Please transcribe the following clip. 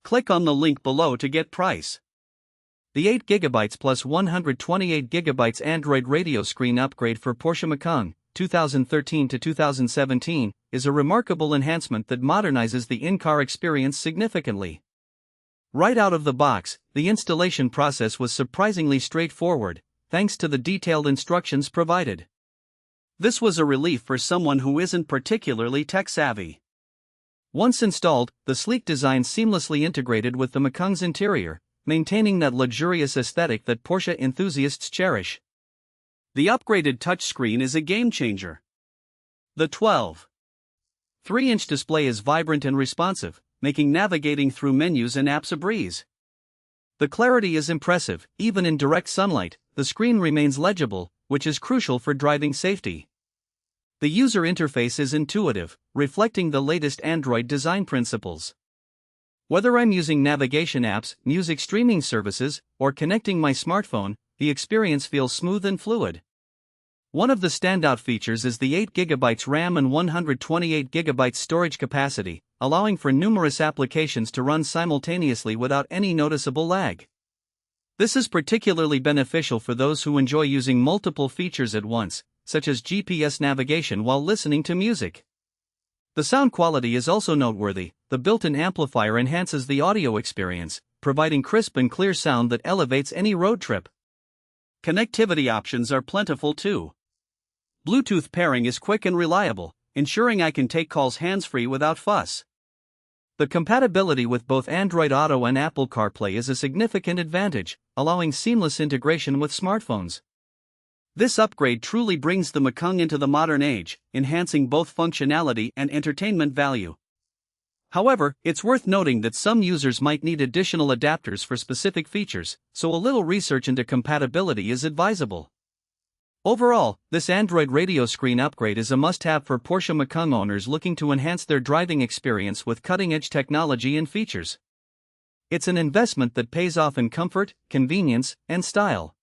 Click on the link below to get price. The 8GB plus 128GB Android radio screen upgrade for Porsche Macan, 2013 to 2017, is a remarkable enhancement that modernizes the in-car experience significantly. Right out of the box, the installation process was surprisingly straightforward, thanks to the detailed instructions provided. This was a relief for someone who isn't particularly tech-savvy. Once installed, the sleek design seamlessly integrated with the Macan's interior, maintaining that luxurious aesthetic that Porsche enthusiasts cherish. The upgraded touchscreen is a game-changer. The 12.3-inch display is vibrant and responsive, making navigating through menus and apps a breeze. The clarity is impressive. Even in direct sunlight, the screen remains legible, which is crucial for driving safety. The user interface is intuitive, reflecting the latest Android design principles. Whether I'm using navigation apps, music streaming services, or connecting my smartphone, the experience feels smooth and fluid. One of the standout features is the 8GB RAM and 128GB storage capacity, allowing for numerous applications to run simultaneously without any noticeable lag. This is particularly beneficial for those who enjoy using multiple features at once, such as GPS navigation while listening to music. The sound quality is also noteworthy. The built-in amplifier enhances the audio experience, providing crisp and clear sound that elevates any road trip. Connectivity options are plentiful too. Bluetooth pairing is quick and reliable, ensuring I can take calls hands-free without fuss. The compatibility with both Android Auto and Apple CarPlay is a significant advantage, allowing seamless integration with smartphones. This upgrade truly brings the Macan into the modern age, enhancing both functionality and entertainment value. However, it's worth noting that some users might need additional adapters for specific features, so a little research into compatibility is advisable. Overall, this Android radio screen upgrade is a must-have for Porsche Macan owners looking to enhance their driving experience with cutting-edge technology and features. It's an investment that pays off in comfort, convenience, and style.